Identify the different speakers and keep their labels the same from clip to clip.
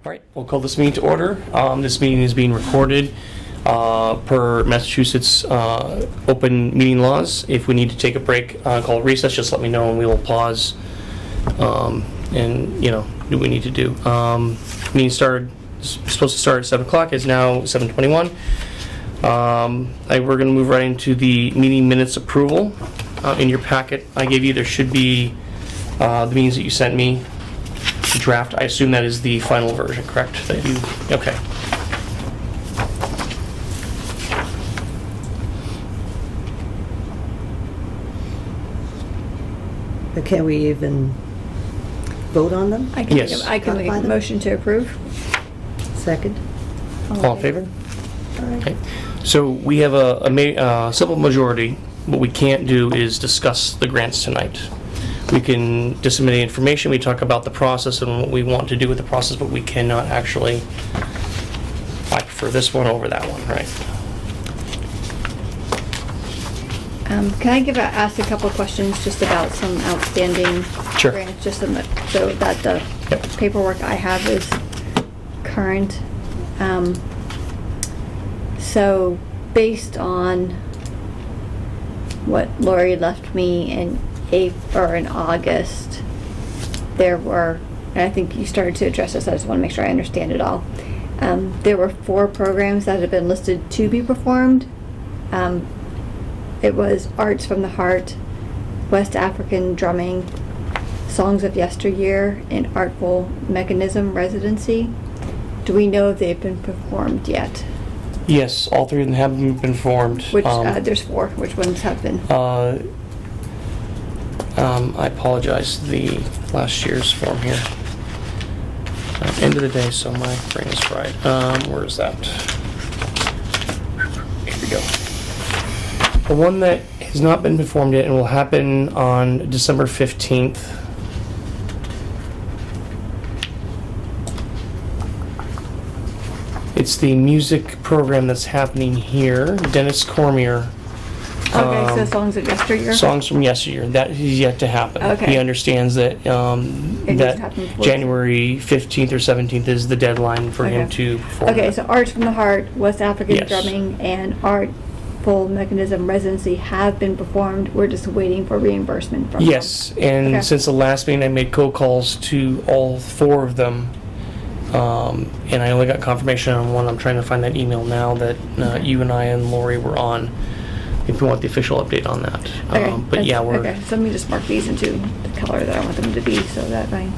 Speaker 1: All right, we'll call this meeting to order. This meeting is being recorded per Massachusetts open meeting laws. If we need to take a break, call a recess, just let me know and we will pause and, do what we need to do. Meeting supposed to start at 7 o'clock. It's now 7:21. We're going to move right into the meeting minutes approval. In your packet I gave you, there should be the meetings that you sent me. Draft, I assume that is the final version, correct? Okay.
Speaker 2: But can we even vote on them?
Speaker 3: I can
Speaker 1: Yes.
Speaker 3: make a motion to approve.
Speaker 2: Second?
Speaker 1: All in favor?
Speaker 2: All right.
Speaker 1: Okay. So we have a simple majority. What we can't do is discuss the grants tonight. We can disseminate information, we talk about the process and what we want to do with the process, but we cannot actually, I prefer this one over that one, right?
Speaker 3: Can I ask a couple of questions just about some outstanding
Speaker 1: Sure.
Speaker 3: grants, just so that the
Speaker 1: Yep.
Speaker 3: paperwork I have is current? So based on what Lori left me in August, there were, and I think you started to address this, I just want to make sure I understand it all. There were 4 programs that had been listed to be performed. It was Arts from the Heart, West African Drumming, Songs of Yesteryear, and Artful Mechanism Residency. Do we know if they've been performed yet?
Speaker 1: Yes, all 3 of them have been formed.
Speaker 3: Which, there's 4. Which ones have been?
Speaker 1: I apologize, the last year's form here. End of the day, so my brain is fried. Where is that? Here we go. The one that has not been performed yet and will happen on December 15th. It's the music program that's happening here. Dennis Cormier.
Speaker 3: Okay, so Songs of Yesteryear?
Speaker 1: Songs from Yesteryear. That is yet to happen.
Speaker 3: Okay.
Speaker 1: He understands that
Speaker 3: needs to
Speaker 1: that
Speaker 3: happen before-
Speaker 1: January 15th or 17th is the deadline for him
Speaker 3: Okay.
Speaker 1: to perform.
Speaker 3: Okay,
Speaker 1: that.
Speaker 3: so Arts from the Heart, West African
Speaker 1: Yes.
Speaker 3: Drumming, and Artful Mechanism Residency have been performed. We're just waiting for reimbursement from them.
Speaker 1: Yes, and
Speaker 3: Okay.
Speaker 1: since the last meeting, I made cold calls to all 4 of them, and I only got confirmation on one. I'm trying to find that email now that you and I and Lori were on. If you want the official update on that.
Speaker 3: Okay.
Speaker 1: But yeah, we're.
Speaker 3: Okay, so let me just mark these into the color that I want them to be, so that I...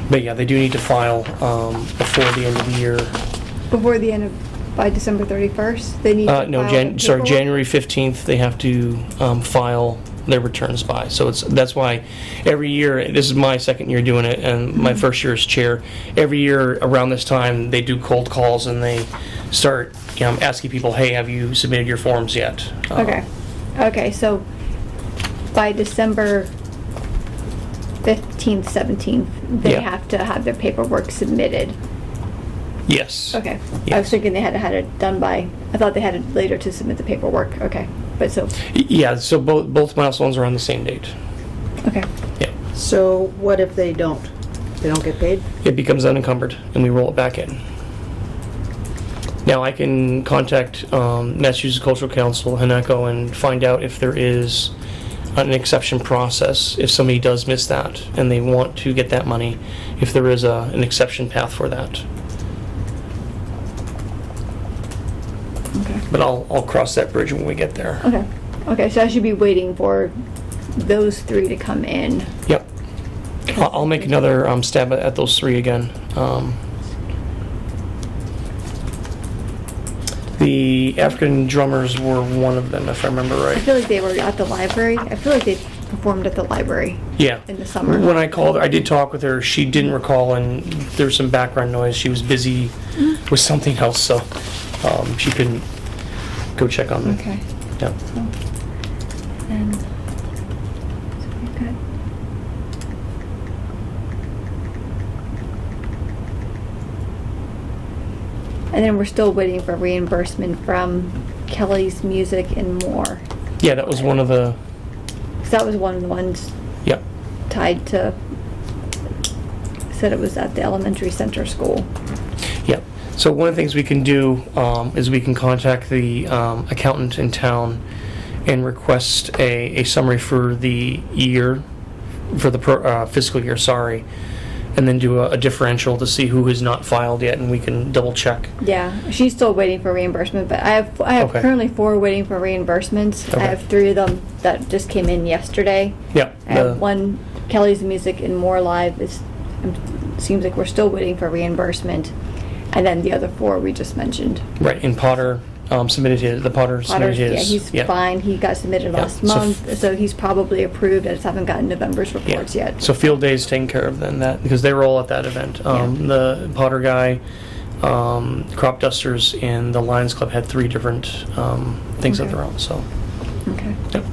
Speaker 1: But yeah, they do need to file before the end of the year.
Speaker 3: Before the end of, by December 31st, they need to
Speaker 1: No,
Speaker 3: file the paperwork?
Speaker 1: January 15th, they have to file their returns by. So that's why every year, this is my second year doing it, and my first year as chair, every year around this time, they do cold calls and they start asking people, hey, have you submitted your forms yet?
Speaker 3: Okay, so by December 15th, 17th, they
Speaker 1: Yeah.
Speaker 3: have to have their paperwork submitted.
Speaker 1: Yes.
Speaker 3: Okay. I
Speaker 1: Yes.
Speaker 3: was thinking they had it done by, I thought they had it later to submit the paperwork. Okay, but so,
Speaker 1: Yeah, so both milestones are on the same date.
Speaker 3: okay.
Speaker 1: Yeah.
Speaker 2: So what if they don't? They don't get paid?
Speaker 1: It becomes unencumbered and we roll it back in. Now I can contact Massachusetts Cultural Council, Henneco, and find out if there is an exception process, if somebody does miss that and they want to get that money, if there is an exception path for that.
Speaker 3: Okay.
Speaker 1: But I'll cross that bridge when we get there.
Speaker 3: Okay. Okay, so I should be waiting for those 3 to come in.
Speaker 1: Yep. I'll make another stab at those 3 again. The African drummers were one of them, if I remember
Speaker 3: I
Speaker 1: right.
Speaker 3: feel like they were at the library. I feel like they performed at the library
Speaker 1: Yeah.
Speaker 3: in the summer.
Speaker 1: When I called her, I did talk with her. She didn't recall, and there was some background noise. She was busy with something else, so she couldn't go check on them.
Speaker 3: Okay.
Speaker 1: Yeah.
Speaker 3: And so we've got and then we're still waiting for reimbursement from Kelly's Music and More.
Speaker 1: Yeah, that was one of the.
Speaker 3: 'Cause that was one of the ones
Speaker 1: Yep.
Speaker 3: tied to said it was at the elementary center school.
Speaker 1: Yep. So one of the things we can do is we can contact the accountant in town and request a summary for the year, for the fiscal year, sorry, and then do a differential to see who has not filed yet, and we can double check.
Speaker 3: Yeah, she's still waiting for reimbursement, but I have
Speaker 1: Okay.
Speaker 3: currently 4 waiting for reimbursements.
Speaker 1: Okay.
Speaker 3: I have 3 of them that just came in yesterday.
Speaker 1: Yep.
Speaker 3: I have 1, Kelly's Music and More Live seems like we're still waiting for reimbursement. And then the other 4 we just mentioned.
Speaker 1: Right, and Potter submitted his, the Potter submitted
Speaker 3: Potter's,
Speaker 1: his.
Speaker 3: yeah, he's fine. He got submitted
Speaker 1: Yeah,
Speaker 3: last
Speaker 1: so
Speaker 3: month, so he's probably approved. I just haven't gotten November's
Speaker 1: Yeah.
Speaker 3: reports yet.
Speaker 1: So Field Day is taken care of then, that, because they were all at that event. The Potter guy, Crop Dusters, and the Lions Club had 3 different things of
Speaker 3: Okay.
Speaker 1: their own, so.
Speaker 3: Okay.
Speaker 1: Yep.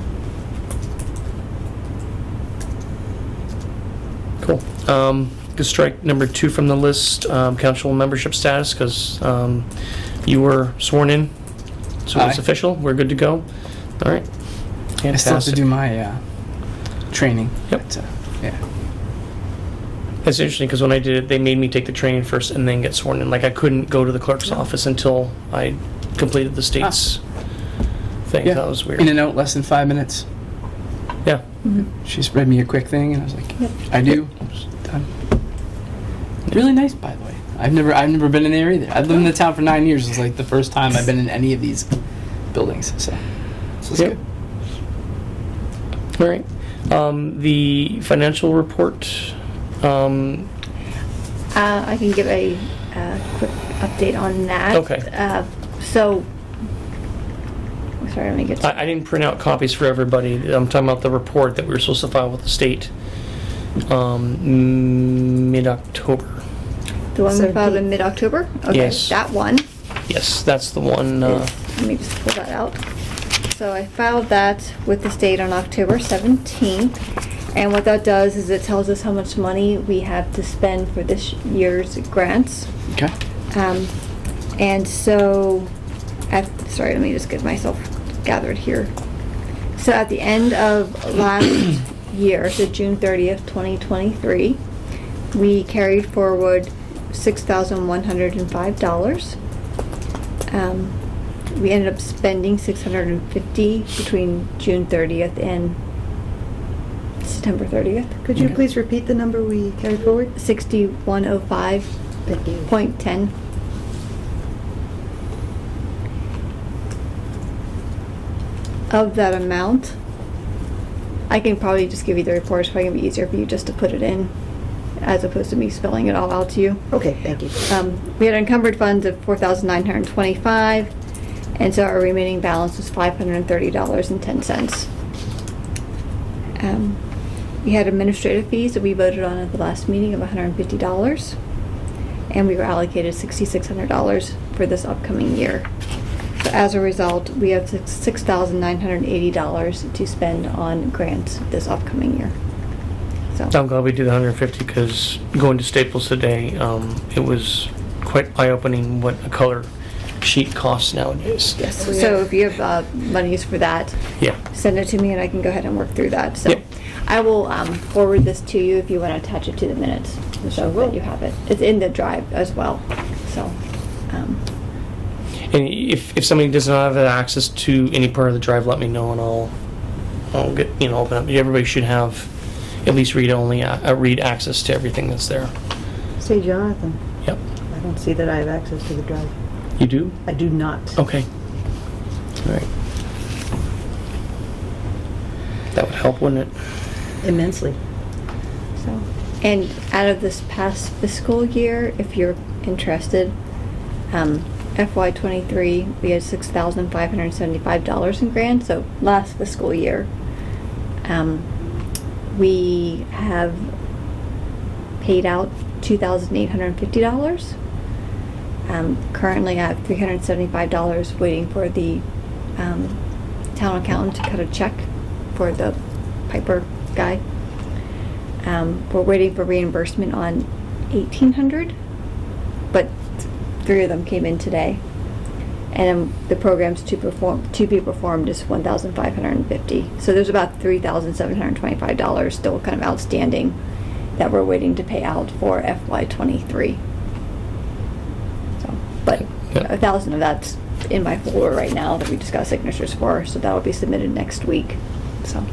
Speaker 1: Cool. Good strike number 2 from the list, council membership status, because you were sworn in, so it's
Speaker 4: Aye.
Speaker 1: official. We're good to go. All right.
Speaker 4: I still have to
Speaker 1: Fantastic.
Speaker 4: do my training.
Speaker 1: Yep.
Speaker 4: But, yeah.
Speaker 1: It's interesting because when I did it, they made me take the training first and then get sworn in. Like I couldn't go to the clerk's office until I completed the state's thing.
Speaker 4: Yeah.
Speaker 1: That was weird.
Speaker 4: In and out, less than 5 minutes.
Speaker 1: Yeah.
Speaker 4: She just read me a quick thing, and I was like,
Speaker 3: Yep.
Speaker 4: I do. Just done. Really nice, by the way. I've never been in there either. I've lived in the town for 9 years. It's like the first time I've been in any of these buildings. So it's
Speaker 1: Yep.
Speaker 4: good.
Speaker 1: All right. The financial report.
Speaker 3: I can give a quick update on that.
Speaker 1: Okay.
Speaker 3: So, sorry, let me get to
Speaker 1: I didn't print out copies for everybody. I'm talking about the report that we were supposed to file with the state mid-October.
Speaker 3: the one we filed
Speaker 2: 17th.
Speaker 3: in mid-October. Okay,
Speaker 1: Yes.
Speaker 3: that one.
Speaker 1: Yes, that's the one.
Speaker 3: Let me just pull that out. So I filed that with the state on October 17th. And what that does is it tells us how much money we have to spend for this year's grants.
Speaker 4: Okay.
Speaker 3: And so, sorry, let me just get myself gathered here. So at the end of last year, so June 30th, 2023, we carried forward $6,105. We ended up spending $650 between June 30th and September 30th.
Speaker 2: Could you
Speaker 4: Okay.
Speaker 2: please repeat the number we carried forward?
Speaker 3: 6105.10.
Speaker 2: Thank you.
Speaker 3: Of that amount, I can probably just give you the report. It's probably gonna be easier for you just to put it in, as opposed to me spelling it all out to you.
Speaker 2: Okay, thank you.
Speaker 3: We had encumbered funds of $4,925, and so our remaining balance was $530.10. We had administrative fees that we voted on at the last meeting of $150, and we were allocated $6,600 for this upcoming year. So as a result, we have $6,980 to spend on grants this upcoming year. So.
Speaker 1: I'm glad we did the 150 because going to Staples today, it was quite eye-opening what a color sheet costs nowadays.
Speaker 3: Yes, so if you have monies for that,
Speaker 1: Yeah.
Speaker 3: send it to me and I can go ahead and work through that. So
Speaker 1: Yep.
Speaker 3: I will forward this to you if you want to attach it to the minutes, so that you have it. It's in the drive as well, so.
Speaker 1: And if somebody does not have access to any part of the drive, let me know and I'll get, open up. Everybody should have at least read access to everything that's there.
Speaker 2: Say, Jonathan,
Speaker 1: Yep.
Speaker 2: I don't see that I have access to the drive.
Speaker 1: You do?
Speaker 2: I do not.
Speaker 1: Okay. All right. That would help, wouldn't it?
Speaker 2: Immensely.
Speaker 3: So, and out of this past fiscal year, if you're interested, FY23, we had $6,575 in grants, so last fiscal year. We have paid out $2,850. Currently, I have $375 waiting for the town accountant to cut a check for the Piper guy. We're waiting for reimbursement on $1,800, but 3 of them came in today. And the programs to be performed is $1,550. So there's about $3,725 still kind of outstanding that we're waiting to pay out for FY23. So, but
Speaker 1: Yep.
Speaker 3: 1,000 of that's in my folder right now that we just got signatures for, so that will be submitted next week. So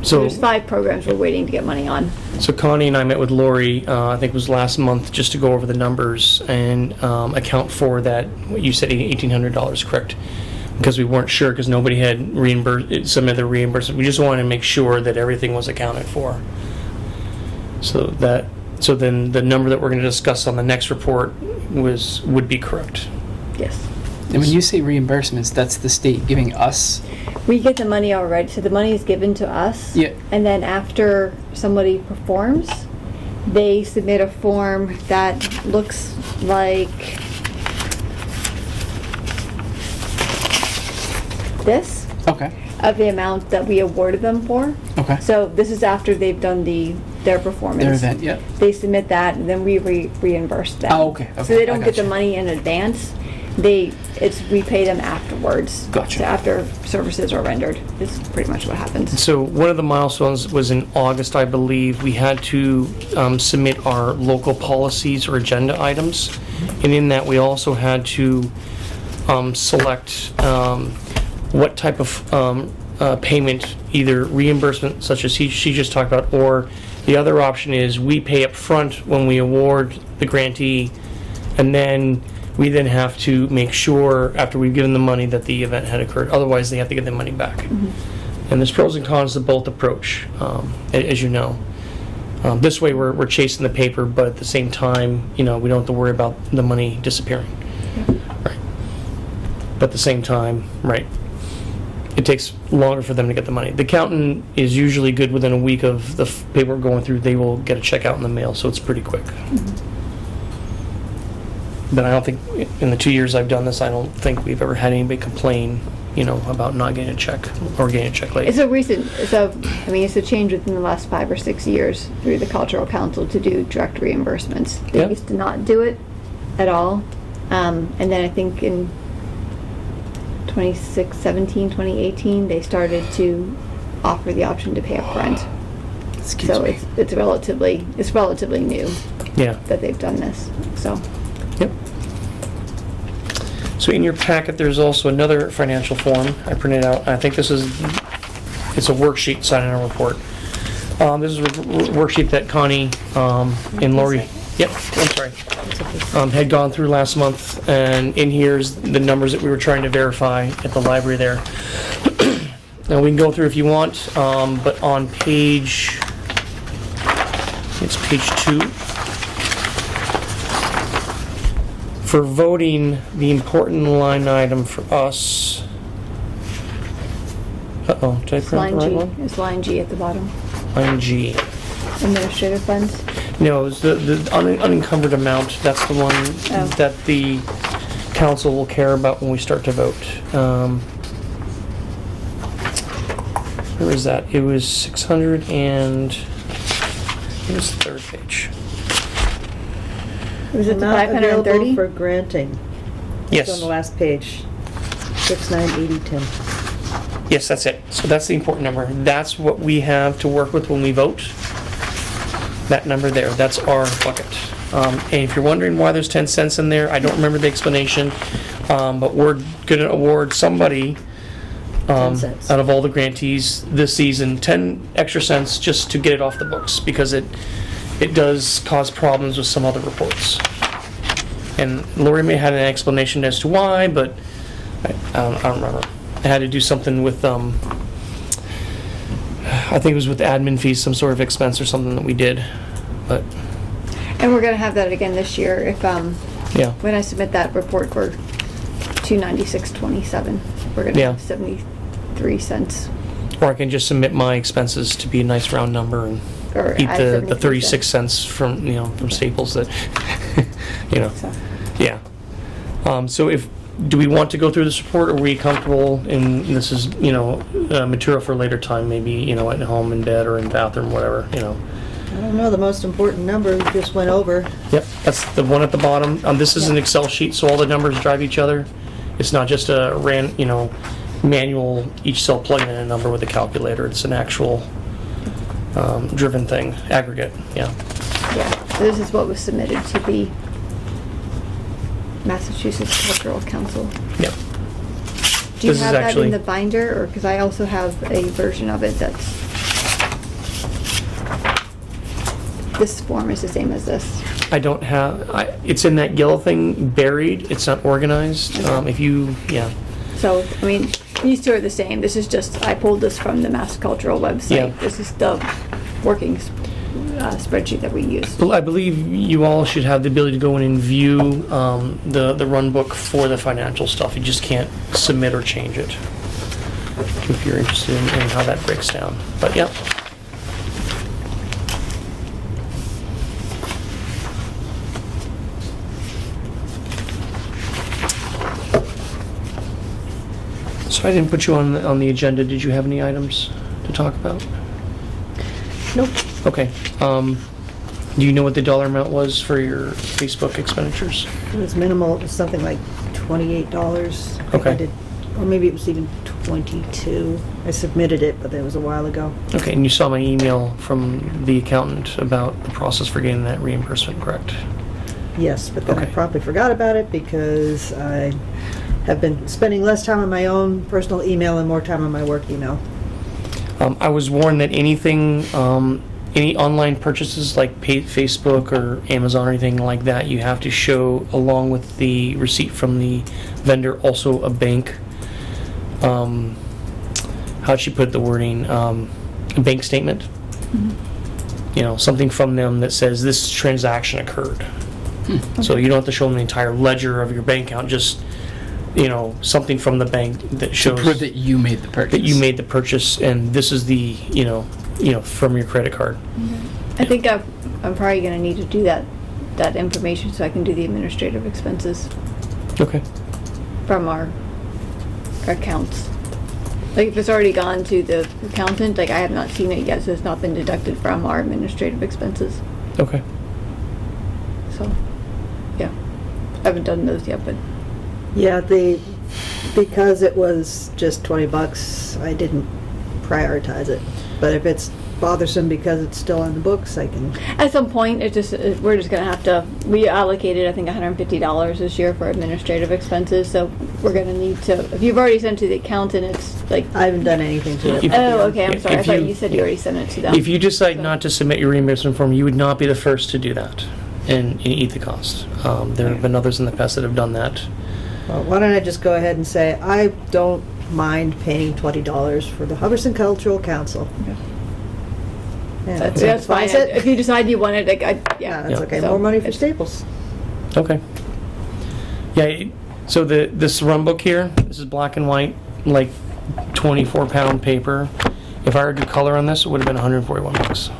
Speaker 1: So,
Speaker 3: there's 5 programs we're waiting to get money on.
Speaker 1: so Connie and I met with Lori, I think it was last month, just to go over the numbers and account for that, what you said, $1,800, correct? Because we weren't sure, because nobody had reimbursed, submitted the reimbursement. We just wanted to make sure that everything was accounted for. So then the number that we're going to discuss on the next report would be correct.
Speaker 3: Yes.
Speaker 4: And when you say reimbursements, that's the state giving us.
Speaker 3: We get the money already, so the money is given to us.
Speaker 4: Yeah.
Speaker 3: And then after somebody performs, they submit a form that looks like this,
Speaker 4: Okay.
Speaker 3: of the amount that we awarded them for.
Speaker 4: Okay.
Speaker 3: So this is after they've done their performance.
Speaker 4: Their event, yeah.
Speaker 3: They submit that, and then we reimburse them.
Speaker 4: Oh, okay,
Speaker 3: So
Speaker 4: okay,
Speaker 3: they
Speaker 4: I
Speaker 3: don't get the
Speaker 4: gotcha.
Speaker 3: money in advance. We pay them afterwards.
Speaker 4: Gotcha.
Speaker 3: So after services are rendered, is pretty much what happens.
Speaker 1: So one of the milestones was in August, I believe. We had to submit our local policies or agenda items. And in that, we also had to select what type of payment, either reimbursement, such as she just talked about, or the other option is we pay up front when we award the grantee, and then we then have to make sure, after we've given the money, that the event had occurred. Otherwise, they have to get their money back. And there's pros and cons to both approach, as you know. This way, we're chasing the paper, but at the same time, we don't have to worry about the money disappearing. Right. But at the same time, right, it takes longer for them to get the money. The accountant is usually good within a week of the paperwork going through. They will get a check out in the mail, so it's pretty quick. But I don't think, in the 2 years I've done this, I don't think we've ever had anybody complain, about not getting a check or getting a check late.
Speaker 3: It's a change within the last 5 or 6 years through the Cultural Council to do direct reimbursements. They
Speaker 1: Yeah.
Speaker 3: used to not do it at all. And then I think in 2017, 2018, they started to offer the option to pay up front.
Speaker 4: Excuse
Speaker 3: So
Speaker 4: me.
Speaker 3: it's relatively new
Speaker 1: Yeah.
Speaker 3: that they've done this, so.
Speaker 1: Yep. So in your packet, there's also another financial form I printed out. I think it's a worksheet signing a report. This is a worksheet that Connie and Lori, yep, I'm sorry, had gone through last month, and in here's the numbers that we were trying to verify at the library there. Now we can go through if you want, but on page 2. For voting, the important line item for us. Uh-oh, did I
Speaker 3: It's
Speaker 1: print
Speaker 3: line
Speaker 1: the right
Speaker 3: G,
Speaker 1: one?
Speaker 3: it's line G at the bottom.
Speaker 1: Line G.
Speaker 3: Administrative funds.
Speaker 1: No, it's the unencumbered amount. That's the one
Speaker 3: Oh.
Speaker 1: that the council will care about when we start to vote. Where is that? It was 600 and... It was the third page.
Speaker 3: Was it the
Speaker 2: Amount available
Speaker 3: 530?
Speaker 2: for granting.
Speaker 1: Yes.
Speaker 2: It's on the last page. 698010.
Speaker 1: Yes, that's it. So that's the important number. That's what we have to work with when we vote. That number there, that's our bucket. And if you're wondering why there's 10 cents in there, I don't remember the explanation, but we're gonna award somebody
Speaker 2: 10 cents.
Speaker 1: out of all the grantees this season, 10 extra cents just to get it off the books, because it does cause problems with some other reports. And Lori may have an explanation as to why, but I don't remember. I had to do something with, I think it was with admin fees, some sort of expense or something that we did, but,
Speaker 3: And we're gonna have that again this year if,
Speaker 1: yeah.
Speaker 3: when I submit that report for 296.27, we're gonna
Speaker 1: Yeah.
Speaker 3: have 73 cents.
Speaker 1: Or I can just submit my expenses to be a nice round number and
Speaker 3: Or
Speaker 1: eat
Speaker 3: add
Speaker 1: the
Speaker 3: 73
Speaker 1: 36 cents from, from Staples that,
Speaker 3: So,
Speaker 1: yeah. So do we want to go through this report, or are we comfortable in, this is, material for later time, maybe, at home, in bed, or in bathroom, whatever,
Speaker 2: I don't know, the most important number we just went over.
Speaker 1: Yep, that's the one at the bottom. This is an
Speaker 3: Yeah.
Speaker 1: Excel sheet, so all the numbers drive each other. It's not just a manual, each cell plugging in a number with a calculator. It's an actual driven thing, aggregate, yeah.
Speaker 3: Yeah, so this is what was submitted to the Massachusetts Cultural Council.
Speaker 1: Yep.
Speaker 3: Do you
Speaker 1: This is
Speaker 3: have that
Speaker 1: actually-
Speaker 3: in the binder, or, because I also have a version of it that's, this form is the same as this.
Speaker 1: I don't have, it's in that yellow thing buried, it's not organized. If you, yeah,
Speaker 3: So, I mean, these two are the same. This is just, I pulled this from the Mass Cultural website.
Speaker 1: Yeah.
Speaker 3: This is the working spreadsheet that we use.
Speaker 1: I believe you all should have the ability to go in and view the run book for the financial stuff. You just can't submit or change it if you're interested in how that breaks down. But yeah. So I didn't put you on the agenda. Did you have any items to talk about?
Speaker 2: Nope.
Speaker 1: Okay. Do you know what the dollar amount was for your Facebook expenditures?
Speaker 2: It was minimal. It was something like $28. I think I
Speaker 1: Okay.
Speaker 2: did, or maybe it was even 22. I submitted it, but that was a while ago.
Speaker 1: Okay, and you saw my email from the accountant about the process for getting that reimbursement, correct?
Speaker 2: Yes, but then I
Speaker 1: Okay.
Speaker 2: promptly forgot about it because I have been spending less time on my own personal email and more time on my work email.
Speaker 1: I was warned that anything, any online purchases like Facebook or Amazon or anything like that, you have to show along with the receipt from the vendor also a bank, how'd she put the wording, a bank statement? You know, something from them that says this transaction occurred. So you don't have to show them the entire ledger of your bank account, just, you know, something from the bank that
Speaker 4: To
Speaker 1: shows
Speaker 4: prove that you made the purchase.
Speaker 1: that you made the purchase and this is the, you know, from your credit card.
Speaker 3: I think I'm probably gonna need to do that information so I can do the administrative expenses
Speaker 1: Okay.
Speaker 3: from our accounts. Like, if it's already gone to the accountant, like, I have not seen it yet, so it's not been deducted from our administrative expenses.
Speaker 1: Okay.
Speaker 3: So, yeah. I haven't done those yet, but
Speaker 2: Yeah, because it was just $20, I didn't prioritize it. But if it's bothersome because it's still on the books, I can.
Speaker 3: at some point, we're just gonna have to, we allocated, I think, $150 this year for administrative expenses, so we're gonna need to, if you've already sent to the accountant, it's like,
Speaker 2: I haven't done anything to it.
Speaker 1: If-
Speaker 3: oh, okay, I'm
Speaker 1: If
Speaker 3: sorry, I thought
Speaker 1: you-
Speaker 3: you said you already sent it to them.
Speaker 1: If you decide not to submit your reimbursement form, you would not be the first to do that and eat the cost. There have been others in the past that have done that.
Speaker 2: Well, why don't I just go ahead and say, I don't mind paying $20 for the Hubbardson Cultural Council.
Speaker 3: Okay.
Speaker 2: Yeah,
Speaker 3: That's fine.
Speaker 2: Buys it?
Speaker 3: If you decide you want it, like,
Speaker 2: Yeah,
Speaker 3: yeah.
Speaker 2: that's
Speaker 1: Yeah.
Speaker 2: okay.
Speaker 3: So,
Speaker 2: More money for
Speaker 3: it's-
Speaker 2: Staples.
Speaker 1: Okay. Yeah, so this run book here, this is black and white, like 24-pound paper. If I were to do color on this, it would have been $141.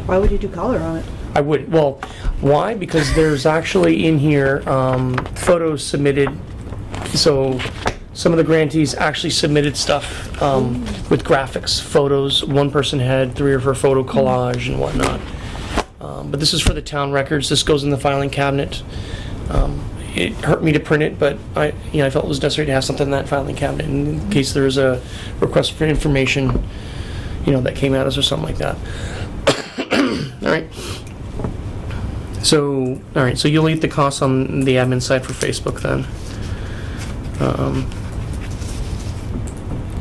Speaker 2: Why would you do color on it?
Speaker 1: I would, well, why? Because there's actually in here photos submitted. So some of the grantees actually submitted stuff with graphics, photos. One person had 3 or 4 photo collage and whatnot. But this is for the town records. This goes in the filing cabinet. It hurt me to print it, but I felt it was necessary to have something in that filing cabinet in case there was a request for information, that came at us or something like that. All right. So you'll eat the costs on the admin side for Facebook then.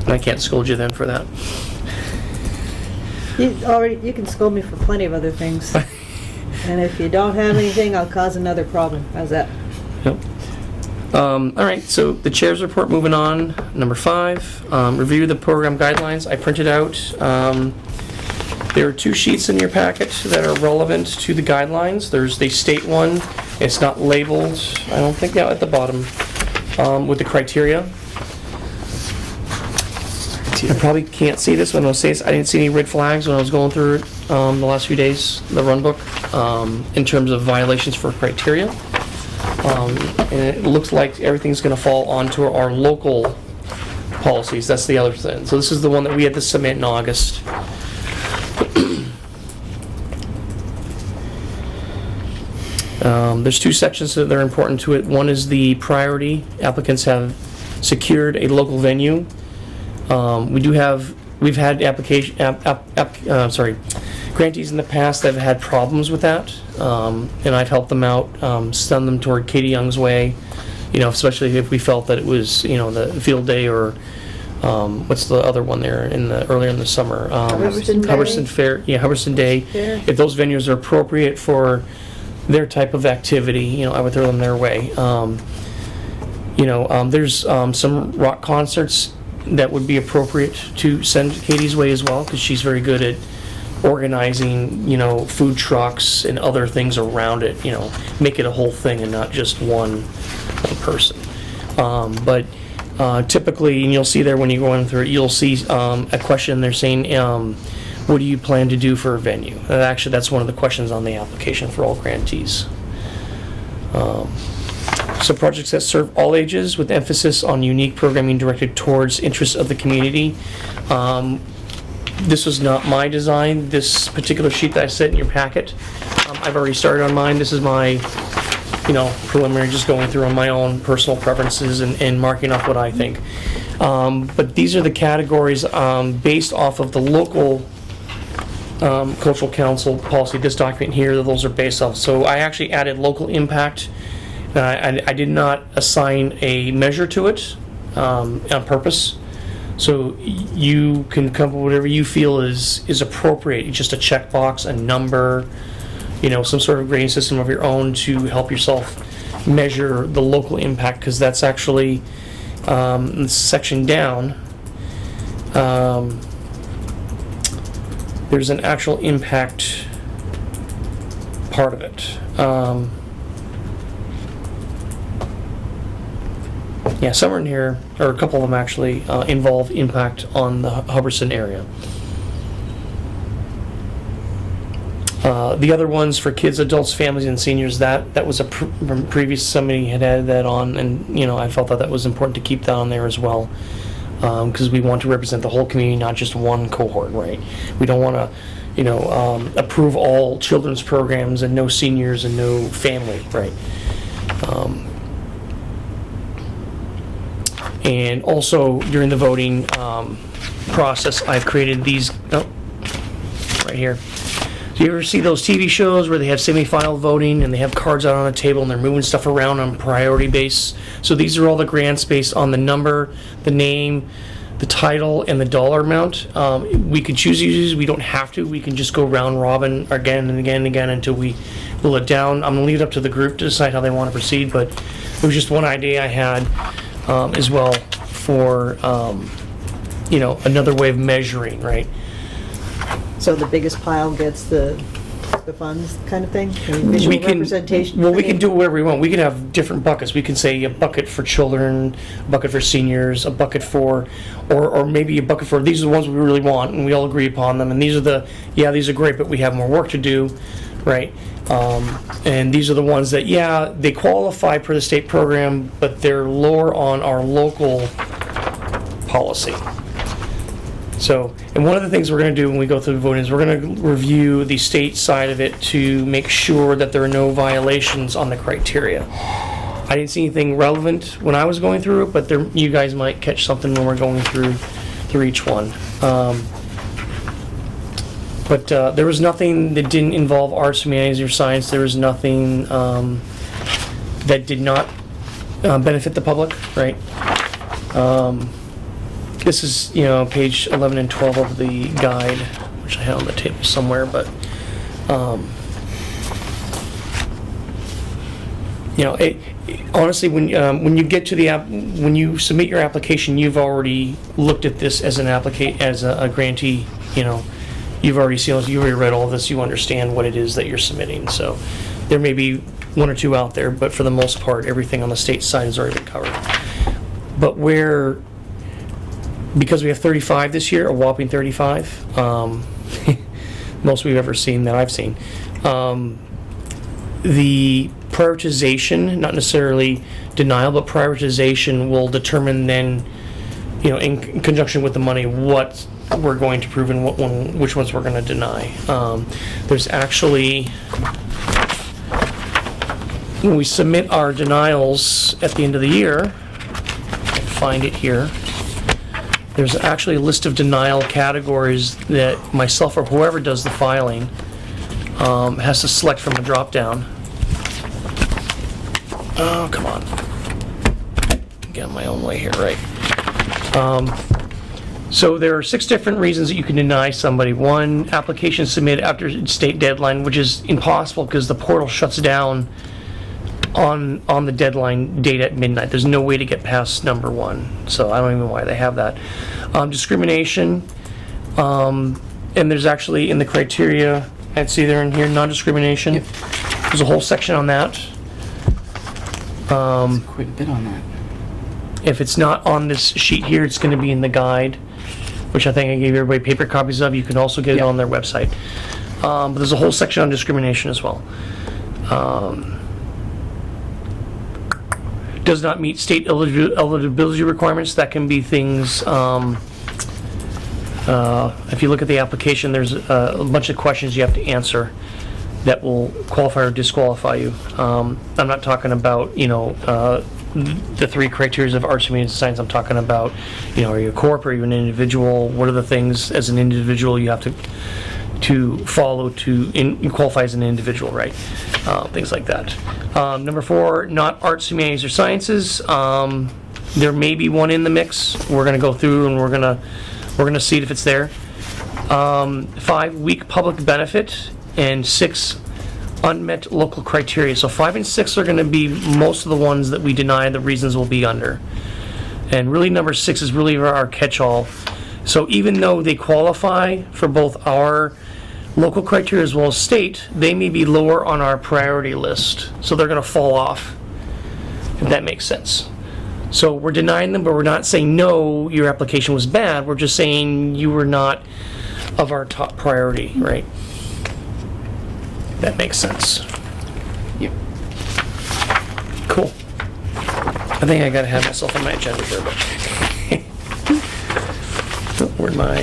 Speaker 1: And I can't scold you then for that.
Speaker 2: You can scold me for plenty of other things. And if you don't have anything, I'll cause another problem. How's that?
Speaker 1: Yep. All right, so the chair's report, moving on. Number 5, review the program guidelines. I printed out, there are 2 sheets in your packet that are relevant to the guidelines. There's the state one. It's not labeled, I don't think, at the bottom, with the criteria. I probably can't see this, but I'm going to say this. I didn't see any red flags when I was going through it the last few days, the run book, in terms of violations for criteria. And it looks like everything's going to fall onto our local policies. That's the other thing. So this is the one that we had to submit in August. There's 2 sections that are important to it. One is the priority. Applicants have secured a local venue. We do have we've had grantees in the past that have had problems with that, and I've helped them out, send them toward Katie Young's way, especially if we felt that it was, the field day or, what's the other one there earlier in the summer?
Speaker 2: Hubbardston Day.
Speaker 1: Hubbardston Fair, Hubbardston Day.
Speaker 2: Yeah.
Speaker 1: If those venues are appropriate for their type of activity, I would throw them their way. There's some rock concerts that would be appropriate to send Katie's way as well, because she's very good at organizing, food trucks and other things around it, make it a whole thing and not just one person. But typically, and you'll see there when you're going through it, you'll see a question they're saying, what do you plan to do for a venue? And actually, that's one of the questions on the application for all grantees. So projects that serve all ages with emphasis on unique programming directed towards interests of the community. This was not my design, this particular sheet that I sent in your packet. I've already started on mine. This is my, preliminary, just going through on my own personal preferences and marking off what I think. But these are the categories based off of the local Cultural Council policy. This document here, those are based off. So I actually added local impact. I did not assign a measure to it on purpose. So you can come up with whatever you feel is appropriate. Just a checkbox, a number, some sort of grading system of your own to help yourself measure the local impact, because that's actually the section down. There's an actual impact part of it. Somewhere in here, or a couple of them actually, involve impact on the Hubbardston area. The other ones for kids, adults, families, and seniors, that was from previous, somebody had added that on, and I felt that was important to keep that on there as well, because we want to represent the whole community, not just one cohort, right? We don't want to, approve all children's programs and no seniors and no family, right? And also during the voting process, I've created these, right here. Do you ever see those TV shows where they have semi-final voting and they have cards out on a table and they're moving stuff around on priority base? So these are all the grants based on the number, the name, the title, and the dollar amount. We can choose to use, we don't have to. We can just go round robin again and again and again until we pull it down. I'm gonna leave it up to the group to decide how they want to proceed, but it was just one idea I had as well for, another way of measuring, right?
Speaker 2: So the biggest pile gets the funds kind of thing? I mean, visual representation?
Speaker 1: Well, we can do whatever we want. We can have different buckets. We can say a bucket for children, a bucket for seniors, a bucket for, or maybe a bucket for, these are the ones we really want, and we all agree upon them, and these are these are great, but we have more work to do, right? And these are the ones that, they qualify per the state program, but they're lower on our local policy. So, and one of the things we're going to do when we go through the voting is we're going to review the state side of it to make sure that there are no violations on the criteria. I didn't see anything relevant when I was going through it, but you guys might catch something when we're going through each one. But there was nothing that didn't involve arts, humanities, or science. There was nothing that did not benefit the public, right? This is, page 11 and 12 of the guide, which I have on the table somewhere, but, honestly, when you get to when you submit your application, you've already looked at this as a grantee, you've already seen it, you already read all of this, you understand what it is that you're submitting, so there may be one or two out there, but for the most part, everything on the state side has already been covered. But because we have 35 this year, a whopping 35, most we've ever seen that I've seen, the prioritization, not necessarily denial, but prioritization will determine then, in conjunction with the money, what we're going to approve and which ones we're going to deny. There's actually, when we submit our denials at the end of the year, I'll find it here. There's actually a list of denial categories that myself or whoever does the filing has to select from a drop-down. Oh, come on. Get my own way here, right? So there are 6 different reasons that you can deny somebody. 1, application submitted after state deadline, which is impossible because the portal shuts down on the deadline date at midnight. There's no way to get past number 1, so I don't even know why they have that. Discrimination, and there's actually in the criteria, I'd see there in here, non-discrimination.
Speaker 4: Yep.
Speaker 1: There's a whole section on that.
Speaker 4: Quite a bit on that.
Speaker 1: If it's not on this sheet here, it's going to be in the guide, which I think I gave everybody paper copies of. You can also get it
Speaker 4: Yeah.
Speaker 1: on their website. But there's a whole section on discrimination as well. Does not meet state eligibility requirements. That can be things, if you look at the application, there's a bunch of questions you have to answer that will qualify or disqualify you. I'm not talking about, the 3 criteria of arts, community, and science. I'm talking about, are you a corp, are you an individual? What are the things as an individual you have to follow to qualify as an individual, right? Things like that. Number 4, not arts, humanities, or sciences. There may be one in the mix. We're going to go through and we're going to see if it's there. 5, weak public benefit, and 6, unmet local criteria. So 5 and 6 are going to be most of the ones that we deny. The reasons will be under. And really number 6 is really our catch-all. So even though they qualify for both our local criteria as well as state, they may be lower on our priority list. So they're going to fall off, if that makes sense. So we're denying them, but we're not saying, no, your application was bad. We're just saying you were not of our top priority, right? That makes sense.
Speaker 4: Yep.
Speaker 1: Cool. I think I gotta have myself on my agenda here, but where'd my...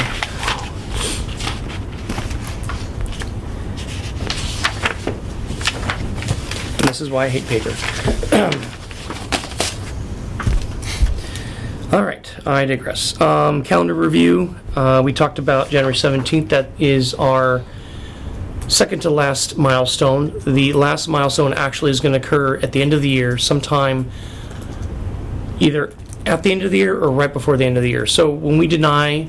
Speaker 1: And this is why I hate paper. All right, I digress. Calendar review, we talked about January 17th. That is our second to last milestone. The last milestone actually is going to occur at the end of the year, sometime either at the end of the year or right before the end of the year. So when we deny,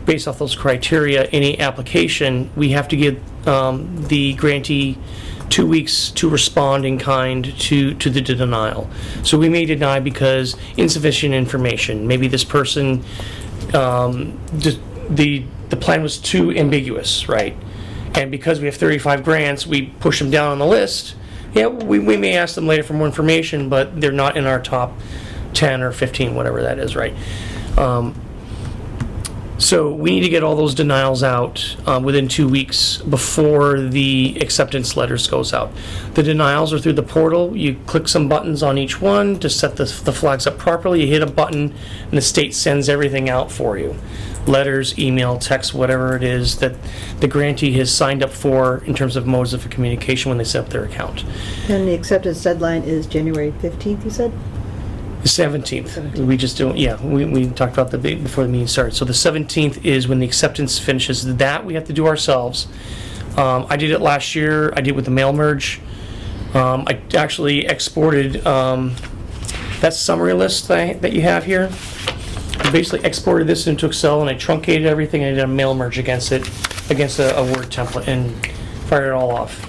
Speaker 1: based off those criteria, any application, we have to give the grantee 2 weeks to respond in kind to the denial. So we may deny because insufficient information. Maybe this person, the plan was too ambiguous, right? And because we have 35 grants, we push them down on the list. Yeah, we may ask them later for more information, but they're not in our top 10 or 15, whatever that is, right? So we need to get all those denials out within 2 weeks before the acceptance letters goes out. The denials are through the portal. You click some buttons on each one to set the flags up properly. You hit a button and the state sends everything out for you. Letters, email, text, whatever it is that the grantee has signed up for in terms of modes of communication when they set up their account.
Speaker 2: And the acceptance deadline is January 15th, you said?
Speaker 1: The 17th. We just don't, yeah, we talked about the before the meeting started. So the 17th is when the acceptance finishes. That we have to do ourselves. I did it last year. I did it with the mail merge. I actually exported that summary list that you have here. I basically exported this into Excel and I truncated everything and I did a mail merge against it, against a Word template, and fired it all off.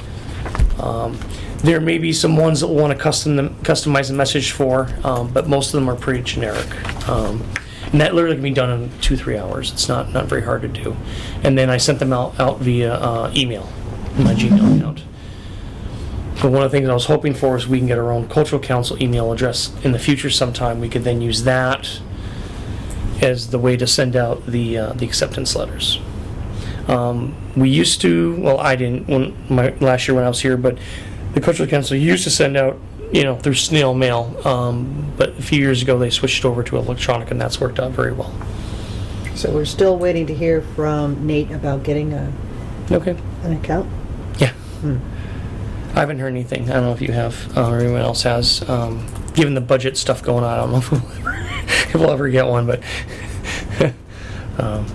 Speaker 1: There may be some ones that will want to customize the message for, but most of them are pretty generic. And that literally can be done in 2-3 hours. It's not very hard to do. And then I sent them out via email, my Gmail account. But one of the things I was hoping for is we can get our own cultural council email address in the future sometime. We could then use that as the way to send out the acceptance letters. We used to, well, I didn't last year when I was here, but the Cultural Council used to send out, through snail mail, but a few years ago they switched over to electronic, and that's worked out very well.
Speaker 2: So we're still waiting to hear from Nate about getting
Speaker 1: Okay.
Speaker 2: an account?
Speaker 1: Yeah. I haven't heard anything. I don't know if you have, or anyone else has. Given the budget stuff going on, I don't know if we'll ever if we'll ever get one, but um,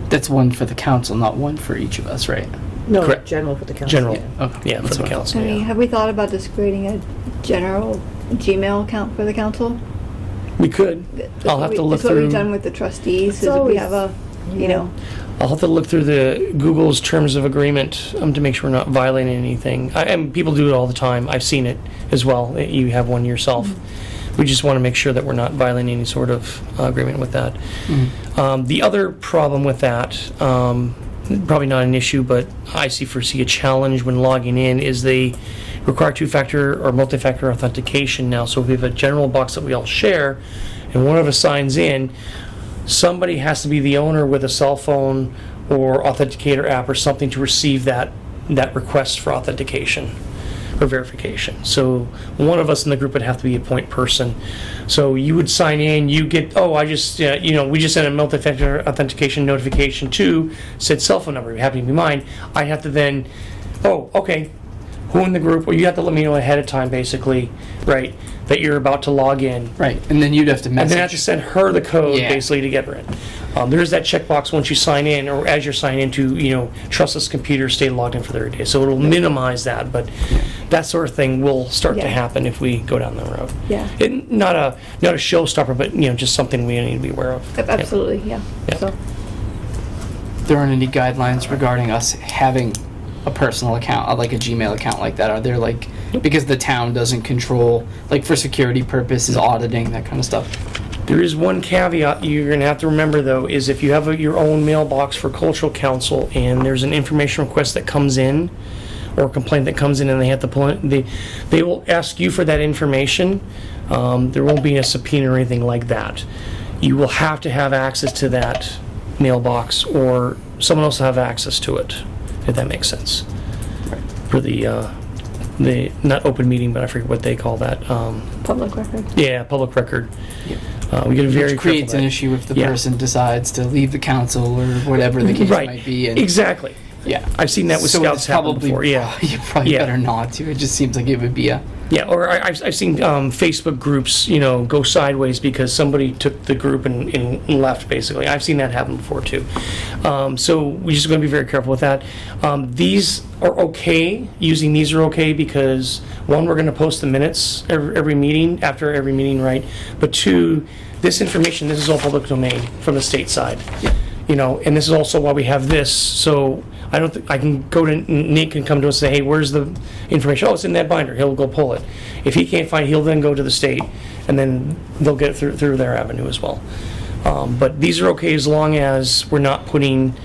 Speaker 4: That's one for the council, not one for each of us, right?
Speaker 2: No,
Speaker 1: Correct.
Speaker 2: general for the council.
Speaker 1: general,
Speaker 4: Yeah, okay.
Speaker 1: yeah, for
Speaker 4: That's
Speaker 1: the
Speaker 4: what I
Speaker 1: council.
Speaker 3: I mean,
Speaker 1: Yeah.
Speaker 3: have we thought about just creating a general Gmail account for the council?
Speaker 1: We could. I'll have to look
Speaker 3: That's what we've
Speaker 1: through.
Speaker 3: done with the trustees,
Speaker 2: It's
Speaker 3: is we
Speaker 2: always-
Speaker 3: have a, you
Speaker 2: yeah.
Speaker 3: know,
Speaker 1: I'll have to look through the Google's terms of agreement to make sure we're not violating anything. And people do it all the time. I've seen it as well. You have one yourself. We just want to make sure that we're not violating any sort of agreement with that. The other problem with that, probably not an issue, but I foresee a challenge when logging in, is they require two-factor or multi-factor authentication now. So if we have a general box that we all share, and one of us signs in, somebody has to be the owner with a cell phone or authenticator app or something to receive that request for authentication or verification. So one of us in the group would have to be a point person. So you would sign in, you get, we just sent a multi-factor authentication notification to said cell phone number, it happened to be mine. I have to then, okay, who in the group, or you have to let me know ahead of time, basically, right, that you're about to log in.
Speaker 4: Right, and then you'd have to
Speaker 1: And then I have
Speaker 4: message.
Speaker 1: to send her the code,
Speaker 4: Yeah.
Speaker 1: basically, to get her in. There's that checkbox once you sign in, or as you're signing in to, trust this computer, stay logged in for 30 days. So it'll minimize that, but that sort of thing will start to
Speaker 3: Yeah.
Speaker 1: happen if we go down that road.
Speaker 3: yeah,
Speaker 1: Not a showstopper, but, just something we need to be aware of.
Speaker 3: absolutely, yeah.
Speaker 1: Yeah.
Speaker 3: So,
Speaker 4: There aren't any guidelines regarding us having a personal account, like a Gmail account like that? Are there like, because the town doesn't control, like for security purposes, auditing, that kind of stuff?
Speaker 1: There is one caveat you're going to have to remember, though, is if you have your own mailbox for cultural council and there's an information request that comes in or a complaint that comes in and they have to pull it, they will ask you for that information. There won't be a subpoena or anything like that. You will have to have access to that mailbox or someone else will have access to it, if that makes sense. For the not open meeting, but I forget what they call that.
Speaker 3: public record.
Speaker 1: Yeah, public record.
Speaker 4: Yep.
Speaker 1: We get a very
Speaker 4: Which creates
Speaker 1: careful
Speaker 4: an
Speaker 1: that.
Speaker 4: issue if the
Speaker 1: Yeah.
Speaker 4: person decides to leave the council or whatever the case
Speaker 1: Right.
Speaker 4: might be. And
Speaker 1: Exactly.
Speaker 4: yeah,
Speaker 1: I've seen that with
Speaker 4: so
Speaker 1: scouts
Speaker 4: it's
Speaker 1: happen
Speaker 4: probably,
Speaker 1: before. Yeah,
Speaker 4: you probably
Speaker 1: Yeah.
Speaker 4: better not to. It just seems like it would be a.
Speaker 1: yeah. Or I've seen Facebook groups, go sideways because somebody took the group and left. Basically, I've seen that happen before too. So we're just going to be very careful with that. These are okay. Using these are okay because one, we're going to post the minutes every meeting after every meeting, right? But two, this information, this is all public domain from the state side. And this is also why we have this. So I don't think I can go to Nate can come to us and say, hey, where's the information? Oh, it's in that binder. He'll go pull it. If he can't find it, he'll then go to the state, and then they'll get it through their avenue as well. But these are okay as long as we're not putting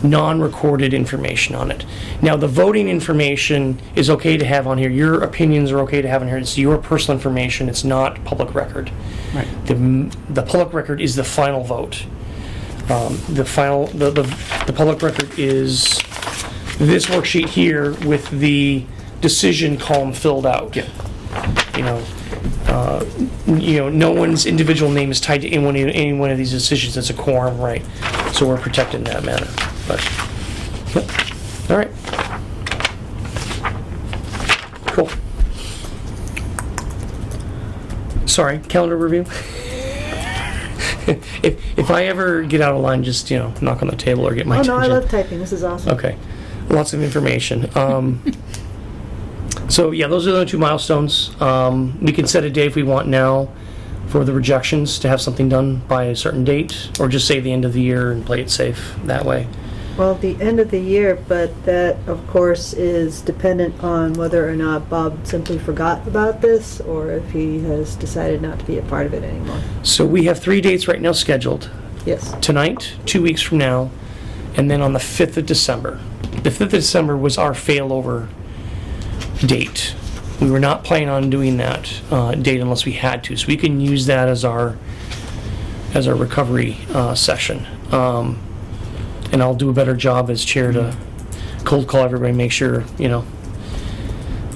Speaker 1: non-recorded information on it. Now, the voting information is okay to have on here. Your opinions are okay to have on here. It's your personal information. It's not public record.
Speaker 4: Right.
Speaker 1: The public record is the final vote. The public record is this worksheet here with the decision column filled out.
Speaker 4: Yep.
Speaker 1: No one's individual name is tied to any one of these decisions. It's a quorum, right? So we're protected in that manner. But, yep. All right. Cool. Sorry, calendar review. If I ever get out of line, just knock on the table or get my
Speaker 2: Oh,
Speaker 1: attention.
Speaker 2: no, I love typing. This is awesome.
Speaker 1: Okay, lots of information. So yeah, those are the two milestones. We can set a date if we want now for the rejections to have something done by a certain date, or just say the end of the year and play it safe that way.
Speaker 2: Well, the end of the year, but that, of course, is dependent on whether or not Bob simply forgot about this, or if he has decided not to be a part of it anymore.
Speaker 1: So we have 3 dates right now scheduled.
Speaker 2: Yes.
Speaker 1: Tonight, 2 weeks from now, and then on the 5th of December. The 5th of December was our failover date. We were not planning on doing that date unless we had to, so we can use that as our recovery session. And I'll do a better job as chair to cold call everybody, make sure